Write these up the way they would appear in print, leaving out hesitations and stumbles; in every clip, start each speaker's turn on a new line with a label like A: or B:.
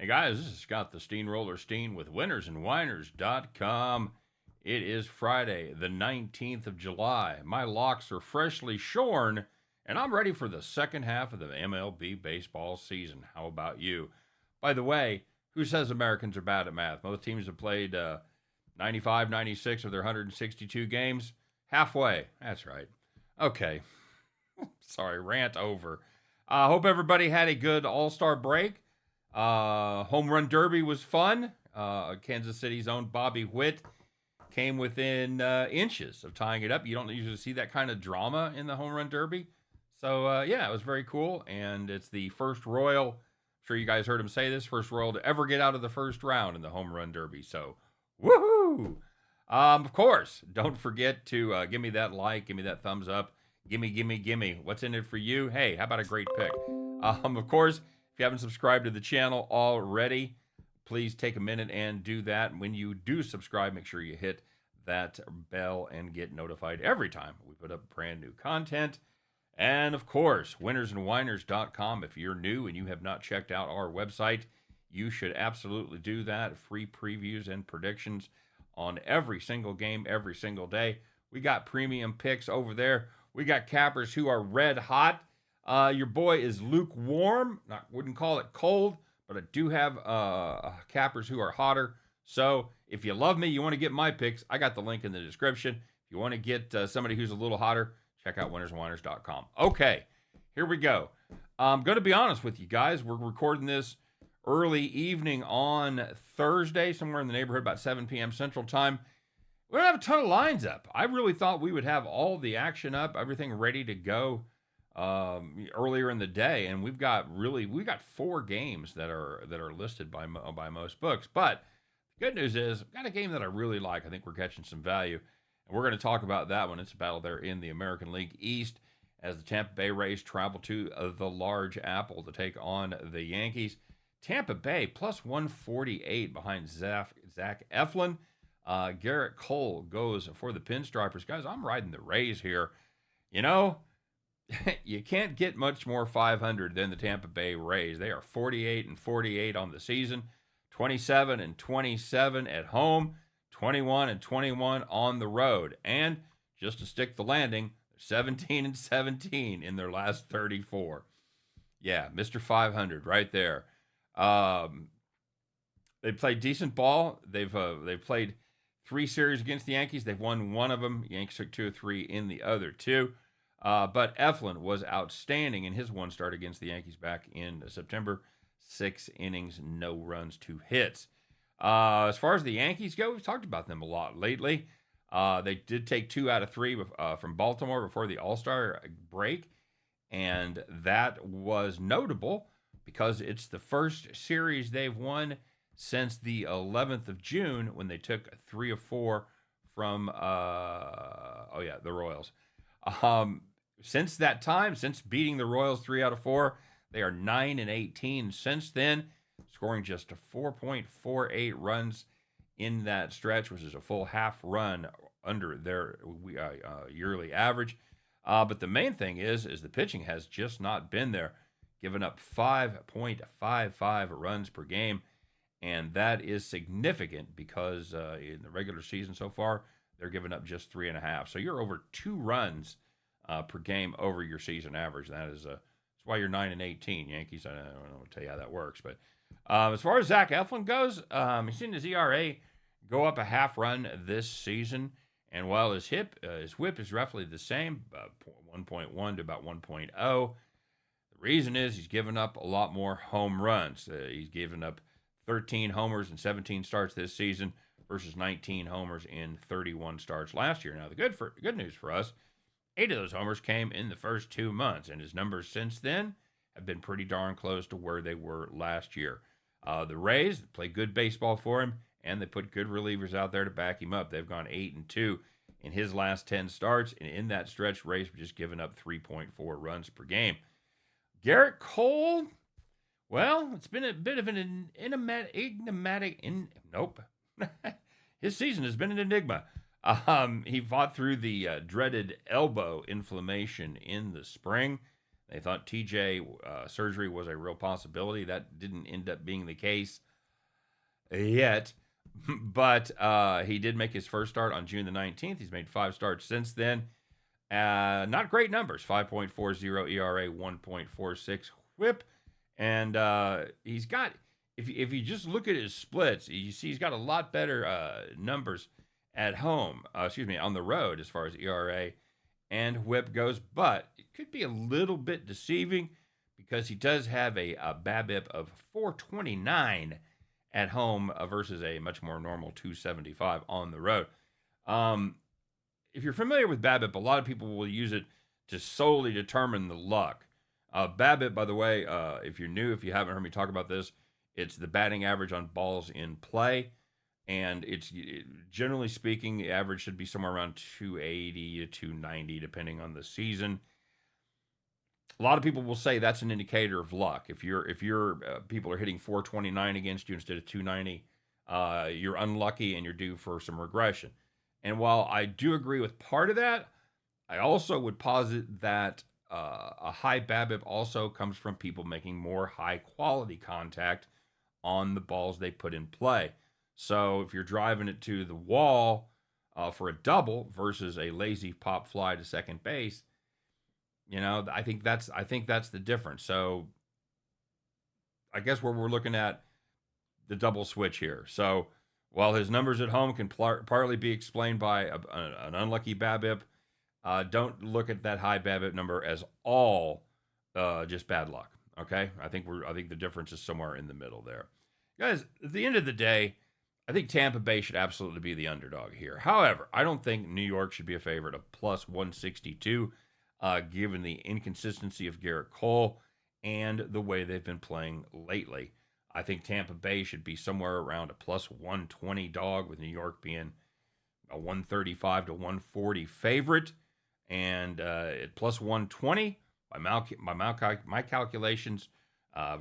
A: Hey guys, this is Scott the Steamroller Steen with winnersandwhiners.com. It is Friday, the 19th of July. My locks are freshly shorn, and I'm ready for the second half of the MLB baseball season. How about you? By the way, who says Americans are bad at math? Most teams have played 95, 96 of their 162 games. Halfway. That's right. Okay. Sorry, rant over. Hope everybody had a good All-Star break. Home Run Derby was fun. Kansas City's own Bobby Witt came within inches of tying it up. You don't usually see that kind of drama in the Home Run Derby. So, yeah, it was very cool. And it's the first Royal, I'm sure you guys heard him say this, first Royal to ever get out of the first round in the Home Run Derby. So, woohoo! Of course, don't forget to give me that like, give me that thumbs up. Gimme. What's in it for you? Hey, how about a great pick? Of course, if you haven't subscribed to the channel already, please take a minute and do that. When you do subscribe, make sure you hit that bell and get notified every time we put up brand new content. And of course, winnersandwhiners.com. If you're new and you have not checked out our website, you should absolutely do that. Free previews and predictions on every single game, every single day. We got premium picks over there. We got cappers who are red hot. Your boy is lukewarm. I wouldn't call it cold, but I do have cappers who are hotter. So if you love me, you want to get my picks, I got the link in the description. If you want to get somebody who's a little hotter, check out winnersandwhiners.com. Okay, here we go. I'm going to be honest with you guys. We're recording this early evening on Thursday, somewhere in the neighborhood about 7 p.m. Central Time. We don't have a ton of lines up. I really thought we would have all the action up, everything ready to go earlier in the day, and we got 4 games that are listed by most books. But the good news is, I've got a game that I really like. I think we're catching some value, and we're going to talk about that one. It's a battle there in the American League East as the Tampa Bay Rays travel to the Large Apple to take on the Yankees. Tampa Bay plus 148 behind Zach Eflin. Garrett Cole goes for the Pinstripers. Guys, I'm riding the Rays here. You know, you can't get much more 500 than the Tampa Bay Rays. They are 48-48 on the season, 27-27 at home, 21-21 on the road. And just to stick the landing, 17-17 in their last 34. Yeah, Mr. 500 right there. They played decent ball. They've played 3 series against the Yankees. They've won 1 of them. Yankees took 2 or 3 in the other 2. But Eflin was outstanding in his 1 start against the Yankees back in September. 6 innings, no runs, 2 hits. As far as the Yankees go, we've talked about them a lot lately. They did take 2 out of 3 from Baltimore before the All-Star break. And that was notable because it's the first series they've won since the 11th of June when they took 3 of 4 from, the Royals. Since that time, since beating the Royals 3 out of 4, they are 9-18 since then, scoring just 4.48 runs in that stretch, which is a full half run under their yearly average. But the main thing is the pitching has just not been there, giving up 5.55 runs per game. And that is significant because in the regular season so far, they're giving up just 3.5. So you're over 2 runs per game over your season average. That's why you're 9-18. Yankees, I don't know to tell you how that works. But as far as Zach Eflin goes, he's seen his ERA go up a half run this season. And while his whip is roughly the same, 1.1 to about 1.0, the reason is he's given up a lot more home runs. He's given up 13 homers in 17 starts this season versus 19 homers in 31 starts last year. Now, the good news for us, 8 of those homers came in the first 2 months, and his numbers since then have been pretty darn close to where they were last year. The Rays play good baseball for him, and they put good relievers out there to back him up. They've gone 8-2 in his last 10 starts, and in that stretch, Rays were just giving up 3.4 runs per game. Garrett Cole, well, it's been a bit of an nope. His season has been an enigma. He fought through the dreaded elbow inflammation in the spring. They thought TJ surgery was a real possibility. That didn't end up being the case yet. But he did make his first start on June the 19th. He's made 5 starts since then. Not great numbers. 5.40 ERA, 1.46 whip. And he's got, if you just look at his splits, you see he's got a lot better numbers at home, on the road as far as ERA and whip goes. But it could be a little bit deceiving because he does have a BABIP of 429 at home versus a much more normal 275 on the road. If you're familiar with BABIP, a lot of people will use it to solely determine the luck. BABIP, by the way, if you're new, if you haven't heard me talk about this, it's the batting average on balls in play. And generally speaking, the average should be somewhere around 280 to 290, depending on the season. A lot of people will say that's an indicator of luck. If your people are hitting 429 against you instead of 290, you're unlucky and you're due for some regression. And while I do agree with part of that, I also would posit that a high BABIP also comes from people making more high quality contact on the balls they put in play. So if you're driving it to the wall for a double versus a lazy pop fly to second base, I think that's the difference. So I guess where we're looking at the double switch here. So while his numbers at home can partly be explained by an unlucky BABIP, don't look at that high BABIP number as all just bad luck. Okay, I think the difference is somewhere in the middle there, guys. At the end of the day, I think Tampa Bay should absolutely be the underdog here. However, I don't think New York should be a favorite of plus 162, given the inconsistency of Garrett Cole and the way they've been playing lately. I think Tampa Bay should be somewhere around a plus 120 dog, with New York being a 135 to 140 favorite. And at plus 120, my calculations,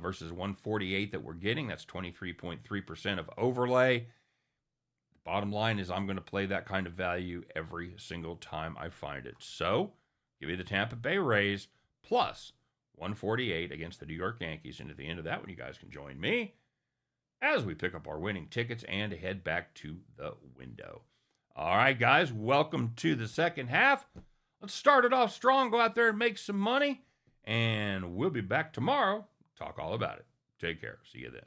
A: versus 148 that we're getting, that's 23.3% of overlay. Bottom line is I'm going to play that kind of value every single time I find it. So give me the Tampa Bay Rays plus 148 against the New York Yankees. And at the end of that one, you guys can join me as we pick up our winning tickets and head back to the window. All right, guys, welcome to the second half. Let's start it off strong, go out there and make some money, and we'll be back tomorrow. Talk all about it. Take care. See you then.